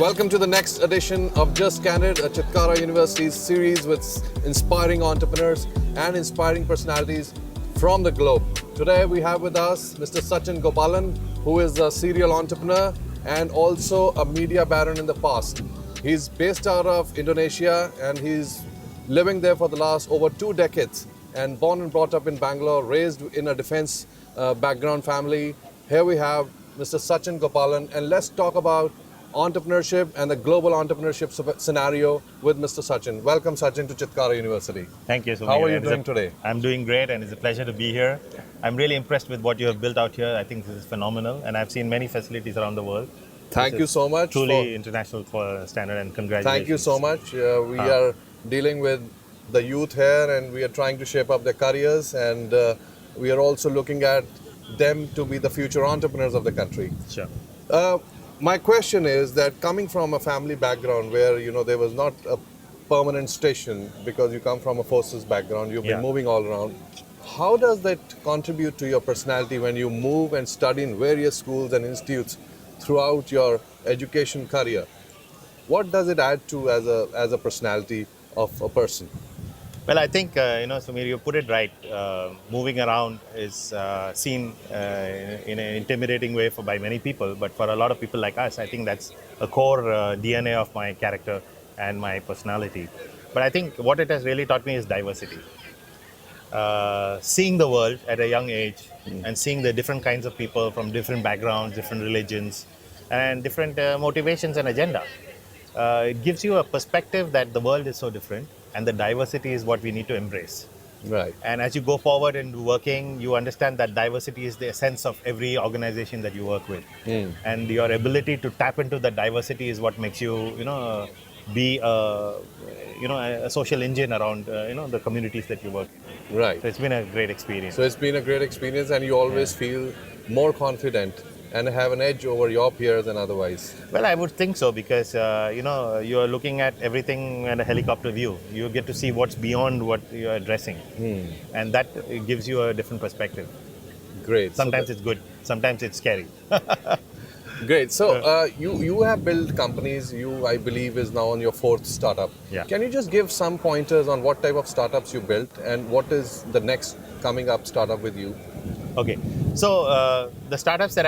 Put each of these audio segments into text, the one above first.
Welcome to the next edition of Just Candid, a Chitkara University's series with inspiring entrepreneurs and inspiring personalities from the globe. Today we have with us Mr. Sachin Gopalan, who is a serial entrepreneur and also a media baron in the past. He's based out of Indonesia and he's living there for the last over 2 decades, and born and brought up in Bangalore, raised in a defense background family. Here we have Mr. Sachin Gopalan, and let's talk about entrepreneurship and the global entrepreneurship scenario with Mr. Sachin. Welcome, Sachin, to Chitkara University. Thank you, Sumir. How are you doing today? I'm doing great, and it's a pleasure to be here. I'm really impressed with what you have built out here. I think this is phenomenal, and I've seen many facilities around the world. Thank you so much. Truly international standard, and congratulations. Thank you so much. We are dealing with the youth here, and we are trying to shape up their careers, and we are also looking at them to be the future entrepreneurs of the country. Sure. My question is that coming from a family background where there was not a permanent station because you come from a forces background, you've been moving all around. How does that contribute to your personality when you move and study in various schools and institutes throughout your education career? What does it add to as a personality of a person? Well, I think, Sumir, you put it right. Moving around is seen in an intimidating way by many people, but for a lot of people like us, I think that's a core DNA of my character and my personality. But I think what it has really taught me is diversity. Seeing the world at a young age and seeing the different kinds of people from different backgrounds, different religions, and different motivations and agenda. It gives you a perspective that the world is so different, and the diversity is what we need to embrace. Right. And as you go forward in working, you understand that diversity is the essence of every organization that you work with. And your ability to tap into that diversity is what makes you, be a social engine around, the communities that you work in. Right. So it's been a great experience. So it's been a great experience, and you always feel more confident and have an edge over your peers and otherwise. Well, I would think so because, you're looking at everything at a helicopter view. You get to see what's beyond what you're addressing. And that gives you a different perspective. Great. Sometimes it's good, sometimes it's scary. Great. So you have built companies. You, I believe, is now on your 4th startup. Yeah. Can you just give some pointers on what type of startups you built and what is the next coming up startup with you? Okay. So the startups that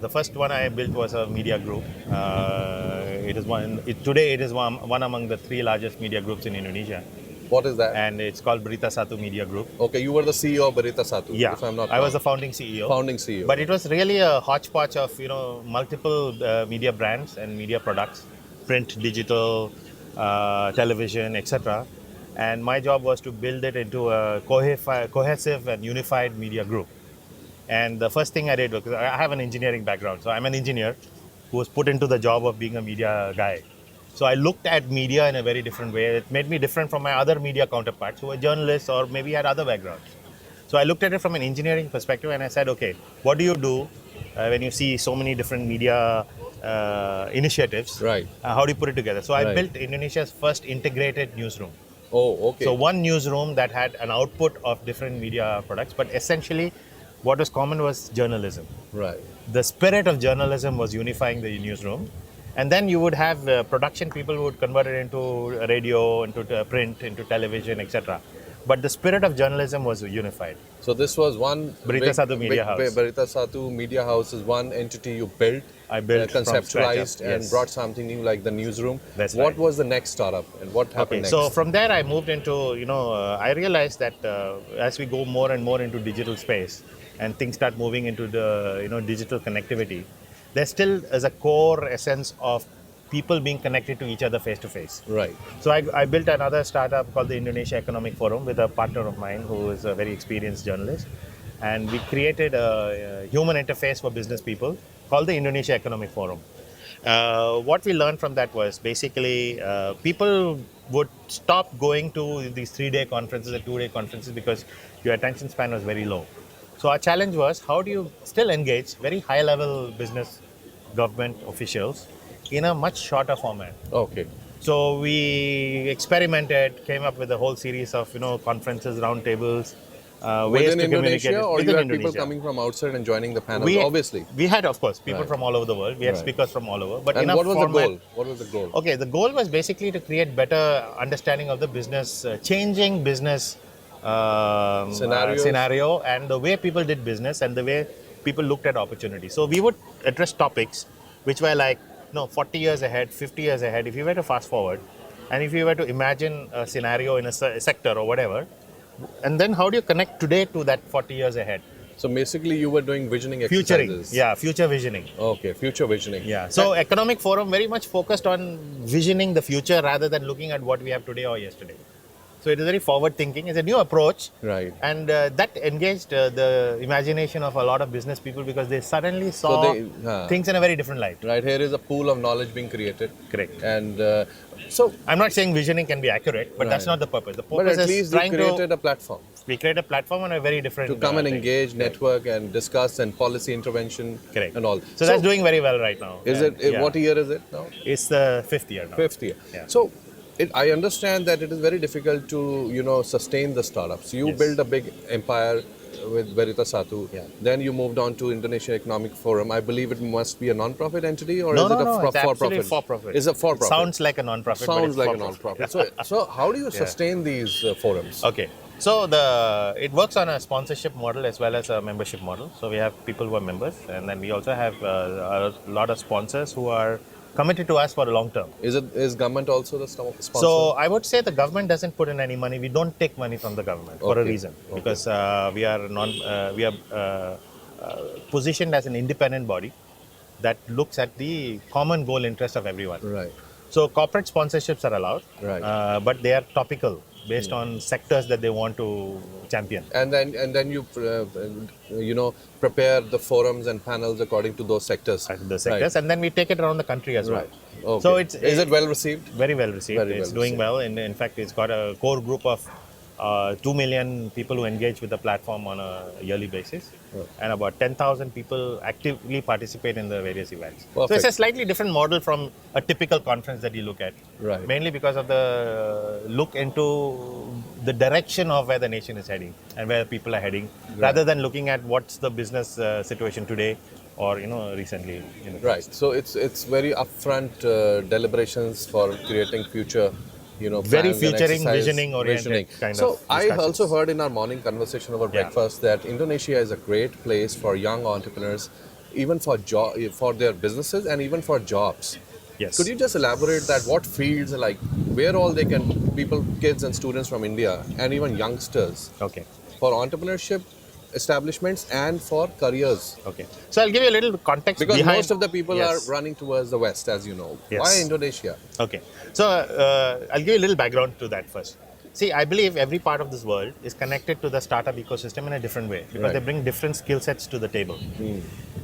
the first one I built was a media group. Today it is one among the 3 largest media groups in Indonesia. What is that? And it's called Berita Satu Media Group. Okay, you were the CEO of Berita Satu. Yeah, if I'm not I wrong. was the founding CEO. Founding CEO. But it was really a hodgepodge of multiple media brands and media products, print, digital, television, etc. And my job was to build it into a cohesive and unified media group. And the first thing I did, because I have an engineering background, so I'm an engineer who was put into the job of being a media guy. So I looked at media in a very different way. It made me different from my other media counterparts who were journalists or maybe had other backgrounds. So I looked at it from an engineering perspective and I said, okay, what do you do when you see so many different media initiatives? Right. How do you put it together? So I built Indonesia's first integrated newsroom. Oh, okay. So one newsroom that had an output of different media products, but essentially what was common was journalism. Right. The spirit of journalism was unifying the newsroom. And then you would have production people who would convert it into radio, into print, into television, etc. But the spirit of journalism was unified. So this was one Berita Satu Media House. Berita Satu Media House is one entity you built. I built conceptualized from scratch, and brought something new like the newsroom. That's what right. was the next startup and what happened next? So from there I moved into, I realized that as we go more and more into digital space and things start moving into the digital connectivity, there still is a core essence of people being connected to each other face to face. Right. So I built another startup called the Indonesia Economic Forum with a partner of mine who is a very experienced journalist. And we created a human interface for business people called the Indonesia Economic Forum. What we learned from that was basically people would stop going to these 3-day conferences or 2-day conferences because your attention span was very low. So our challenge was, how do you still engage very high level business government officials in a much shorter format? Okay. So we experimented, came up with a whole series of conferences, roundtables, ways Within to communicate Indonesia, it or within you have Indonesia. people coming from outside and joining the panel? We, Obviously. we had, of course, people Right. from all over the world. We had Right. speakers from all over. But And in a what was the format, goal? What was the goal? Okay, the goal was basically to create better understanding of the business, changing business scenario and the way people did business and the way people looked at opportunity. So we would address topics which were like, 40 years ahead, 50 years ahead. If you were to fast forward and if you were to imagine a scenario in a sector or whatever, and then how do you connect today to that 40 years ahead? So basically, you were doing visioning Futuring, exercises. yeah, future visioning. Okay, future visioning. Yeah. So Economic Forum very much focused on visioning the future rather than looking at what we have today or yesterday. So it is very forward thinking. It's a new approach. Right. And that engaged the imagination of a lot of business people because they suddenly saw things in a very different light. Right. Here is a pool of knowledge being created. Correct. And so. I'm not saying visioning can be accurate, but that's not the purpose. The purpose But at is least we created a platform. We create a platform on a very different to come and thing. engage, network, and discuss, and policy intervention, Correct. and all. So that's doing very well right now. Is it? What year is it now? It's the 5th year now. 5th year. Yeah. So, I understand that it is very difficult to sustain the startups. You build a big empire with Veritas Satu. Yeah. Then you moved on to Indonesia Economic Forum. I believe it must be a non-profit entity, or No, is it no, a it's for-profit? for-profit. It's a for-profit. Sounds like a non-profit. Sounds but like it's a for-profit. non-profit. So how do you sustain these forums? Okay. So it works on a sponsorship model as well as a membership model. So we have people who are members, and then we also have a lot of sponsors who are committed to us for the long term. Is government also the sponsor? So I would say the government doesn't put in any money. We don't take money from the government for a reason, because we are positioned as an independent body that looks at the common goal interest of everyone. Right. So corporate sponsorships are allowed, Right. but they are topical based on sectors that they want to champion. And then you prepare the forums and panels according to those sectors. And then we take it around the country as well. Right. Okay. So is it well received? Very well received. Very It's well doing received. well. In fact, it's got a core group of 2 million people who engage with the platform on a yearly basis, and about 10,000 people actively participate in the various events. Perfect. So it's a slightly different model from a typical conference that you look at, Right. mainly because of the look into the direction of where the nation is heading and where people are heading, rather than looking at what's the business situation today or recently. Right. So it's very upfront deliberations for creating future. Very plans and futuring, exercise, visioning kind of So I discussions. also heard in our morning conversation over breakfast that Indonesia is a great place for young entrepreneurs, even for for their businesses and even for jobs. Yes. Could you just elaborate that? What fields, like where all they can, kids and students from India and even youngsters, Okay. for entrepreneurship establishments and for careers? Okay. So I'll give you a little context Because behind. most of the people Yes. are running towards the West, as you know. Yes. Why Indonesia? Okay. So I'll give you a little background to that first. See, I believe every part of this world is connected to the startup ecosystem in a different way because they bring different skill sets to the table.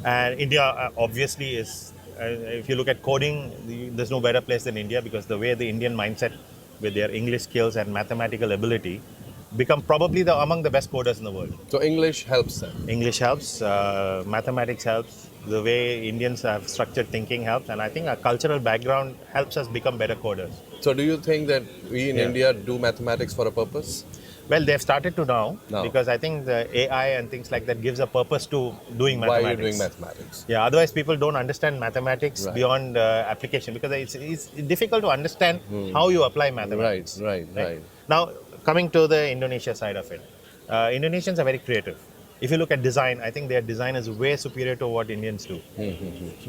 And India obviously is, if you look at coding, there's no better place than India because the way the Indian mindset with their English skills and mathematical ability become probably among the best coders in the world. So English helps them. English helps, mathematics helps, the way Indians have structured thinking helps, and I think our cultural background helps us become better coders. So do you think that we in India do mathematics for a purpose? Well, they've started to now Now. because I think the AI and things like that gives a purpose to doing Why mathematics. are you doing mathematics? Yeah, otherwise people don't understand mathematics Right. beyond application because it's difficult to understand how you apply mathematics. Right. Now, coming to the Indonesia side of it, Indonesians are very creative. If you look at design, I think their design is way superior to what Indians do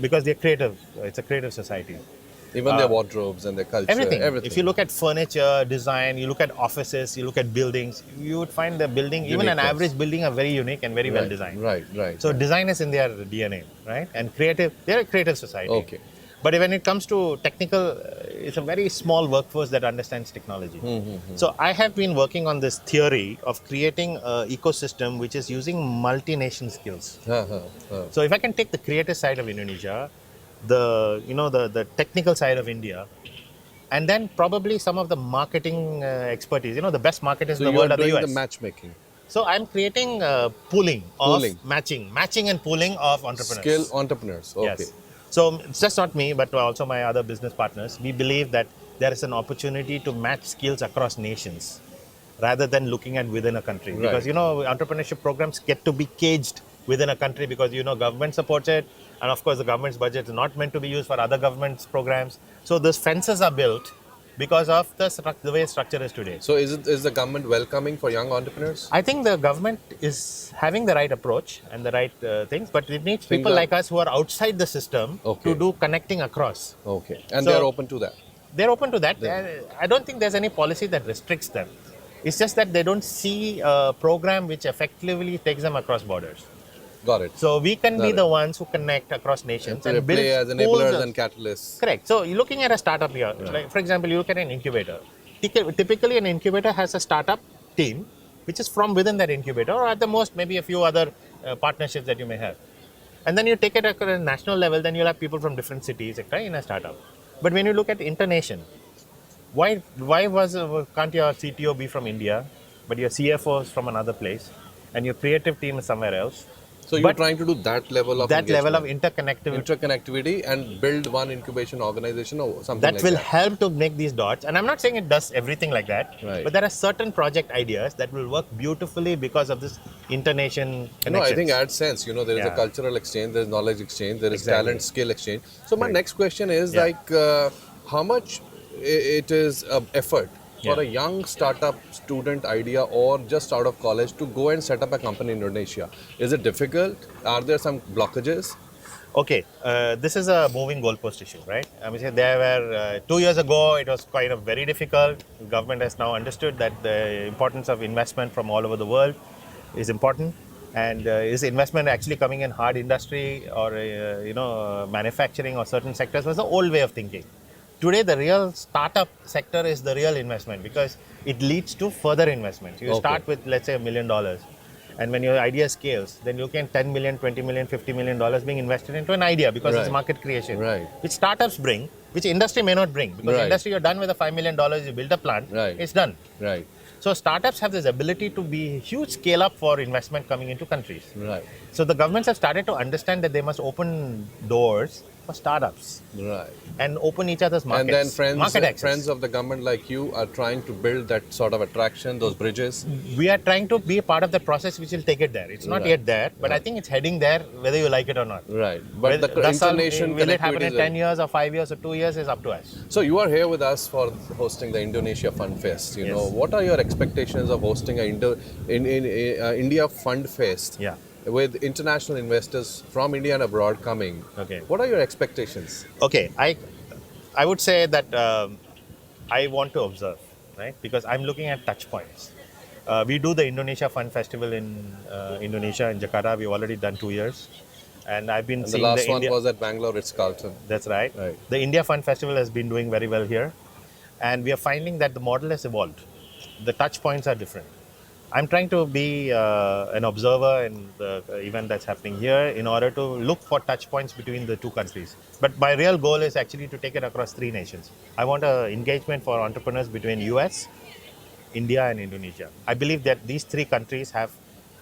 because they're creative. It's a creative society. Even their wardrobes and their culture, Everything. If you look at furniture, design, you look at offices, you look at buildings, you would find the building, even an Uniqueness. average building, are very unique and very well designed. Right. So design is in their DNA, right? And creative, they're a creative society. Okay. But when it comes to technical, it's a very small workforce that understands technology. So I have been working on this theory of creating an ecosystem which is using multi-nation skills. So if I can take the creative side of Indonesia, the technical side of India, and then probably some of the marketing expertise. The best marketers So in the you world are are the doing US. the matchmaking, So I'm creating pooling, matching and pooling of entrepreneurs. skill entrepreneurs. Okay. Yes. So it's just not me, but also my other business partners. We believe that there is an opportunity to match skills across nations. rather than looking at within a country. Because, entrepreneurship programs get to be caged within a country because, government supports it. And of course, the government's budget is not meant to be used for other government's programs. So those fences are built because of the way structure is today. So is the government welcoming for young entrepreneurs? I think the government is having the right approach and the right things, but it needs Things people are- like us who are outside the system Okay. to do connecting across. Okay. And So- they're open to that. They're open to that. I don't think there's any policy that restricts them. It's just that they don't see a program which effectively takes them across borders. Got it. So we can be Got the it. ones who connect across nations They and build play as schools enablers of- and catalysts. Correct. So you're looking at a startup here. Like, for example, you look at an incubator. Typically, an incubator has a startup team, which is from within that incubator, or at the most, maybe a few other partnerships that you may have. And then you take it at a national level, then you'll have people from different cities, etc., in a startup. But when you look at internation, why can't your CTO be from India, but your CFO is from another place, and your creative team is somewhere else? So you're But trying to do that level of that level of engagement, interconnectivity. and build one incubation organization or something That like will that. help to make these dots. And I'm not saying it does everything like that, Right. but there are certain project ideas that will work beautifully because of this internation No, connections. I think it adds sense. There is a Yeah. cultural exchange, there is knowledge exchange, there is Exactly. talent, skill exchange. So my Right. next question is Yeah. how much it is effort for Yeah. a young startup student idea or just out of college to go and set up a company in Indonesia? Is it difficult? Are there some blockages? Okay, this is a moving goalpost issue, right? I mean, there were 2 years ago, it was kind of very difficult. The government has now understood that the importance of investment from all over the world is important. And is investment actually coming in hard industry or manufacturing or certain sectors was the old way of thinking. Today, the real startup sector is the real investment because it leads to further investments. You Okay. start with, let's say, $1 million. And when your idea scales, then you can 10 million, 20 million, $50 million being invested into an idea because it's Right. market creation. Right. Which startups bring, which industry may not bring. Because Right. industry, you're done with the $5 million, you build a plant, Right. it's done. Right, So startups have this ability to be huge scale up for investment coming into countries. right, So the governments have started to understand that they must open doors for startups right. and open each other's markets. And then market access. friends of the government like you are trying to build that sort of attraction, those bridges. We are trying to be a part of the process which will take it there. It's not Right. yet there, but I think it's heading there whether you like it or not. Right. But the That's all- internation will it happen connectivity in is 10 years or 5 years or 2 years is up to us. So you are here with us for hosting the Indonesia Fund Fest. You Yes. know, what are your expectations of hosting a India Fund Fest Yeah. with international investors from India and abroad coming? Okay. What are your expectations? Okay, I would say that I want to observe, right? Because I'm looking at touch points. We do the Indonesia Fund Festival in Indonesia, in Jakarta. We've already done 2 years. And I've been And the seeing last one India. was at Bangalore Ritz-Carlton. That's right. Right. The India Fund Festival has been doing very well here. And we are finding that the model has evolved. The touch points are different. I'm trying to be an observer in the event that's happening here in order to look for touch points between the two countries. But my real goal is actually to take it across 3 nations. I want an engagement for entrepreneurs between US, India and Indonesia. I believe that these 3 countries have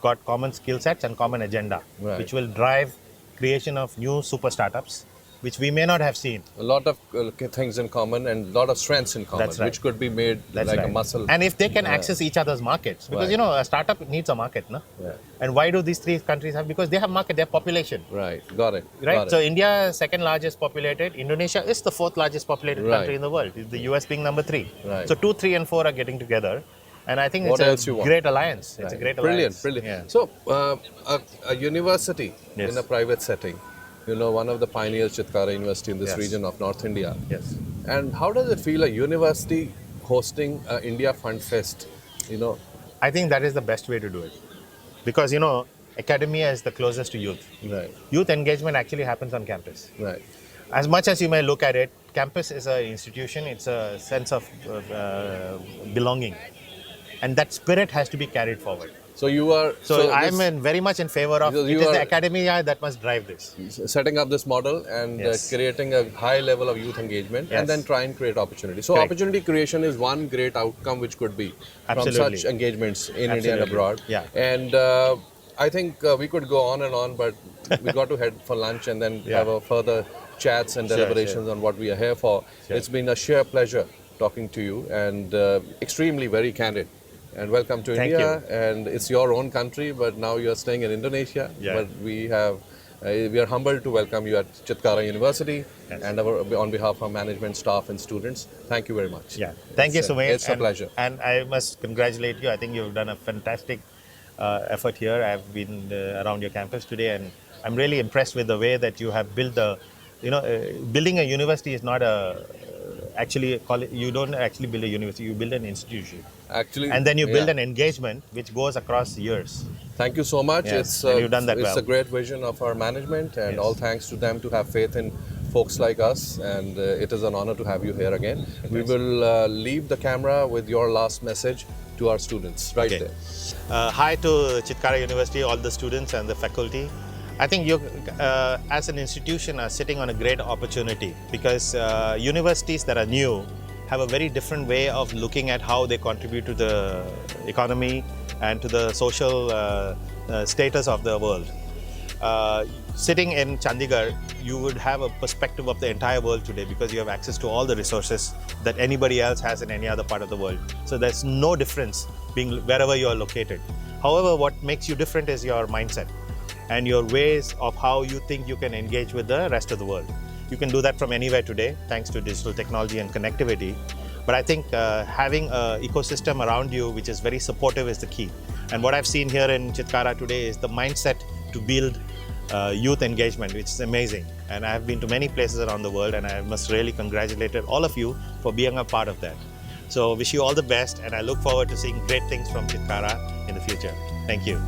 got common skill sets and common agenda, Right. which will drive creation of new super startups, which we may not have seen. A lot of things in common and a lot of strengths in common, That's right. which could be made That's like right. a muscle. And if they can access each other's markets, because Right. a startup needs a market, no? Yeah. And why do these 3 countries have? Because they have market, they have population. Right, got it. Right, Got so it. India is second largest populated. Indonesia is the 4th largest populated Right. country in the world. The US being number 3. Right. So 2, 3, and 4 are getting together, and I think What it's else you a want? great alliance. It's a Right. great Brilliant, alliance. brilliant. Yeah. So, a university Yes. in a private setting, one of the pioneers, Chitkara University in this Yes. region of North India. Yes. And how does it feel a university hosting a India Fund Fest? I think that is the best way to do it, because academia is the closest to youth. Right, Youth engagement actually happens on campus. right, As much as you may look at it, campus is an institution, it's a sense of belonging. And that spirit has to be carried forward. So you are So I'm very much in favor of because it you is the are- academia that must drive this. setting up this model and Yes. creating a high level of youth engagement Yes. and then try and create opportunity. So Correct. opportunity creation is one great outcome which could be Absolutely. from such engagements in India and Absolutely. abroad. Yeah. And I think we could go on and on, but we got to head for lunch and then Yeah. have a further chats and Sure, deliberations on what we are here for. Sure. It's been a sheer pleasure talking to you and extremely very candid. and welcome to Thank India. And it's your own country, but now you're staying in Indonesia. Yeah. But we are humbled to welcome you at Chitkara University, Yes. and on behalf of our management, staff, and students, thank you very much. Yeah, thank you, Sumit. It's a pleasure. And I must congratulate you. I think you've done a fantastic effort here. I've been around your campus today, and I'm really impressed with the way that you have built building a university is not you don't actually build a university, you build an institution. Actually, And then you build yeah. an engagement which goes across years. Thank you so much. Yes, and you've done that it's well. a great vision of our management, and Yes. all thanks to them to have faith in folks like us. And it is an honor to have you here again. We will leave the camera with your last message to our students right Okay. there. Hi to Chitkara University, all the students and the faculty. I think you, as an institution, are sitting on a great opportunity because universities that are new have a very different way of looking at how they contribute to the economy and to the social status of the world. Sitting in Chandigarh, you would have a perspective of the entire world today because you have access to all the resources that anybody else has in any other part of the world. So there's no difference being wherever you are located. However, what makes you different is your mindset and your ways of how you think you can engage with the rest of the world. You can do that from anywhere today, thanks to digital technology and connectivity. But I think having an ecosystem around you which is very supportive is the key. And what I've seen here in Chitkara today is the mindset to build youth engagement, which is amazing. And I have been to many places around the world, and I must really congratulate all of you for being a part of that. So wish you all the best, and I look forward to seeing great things from Chitkara in the future. Thank you.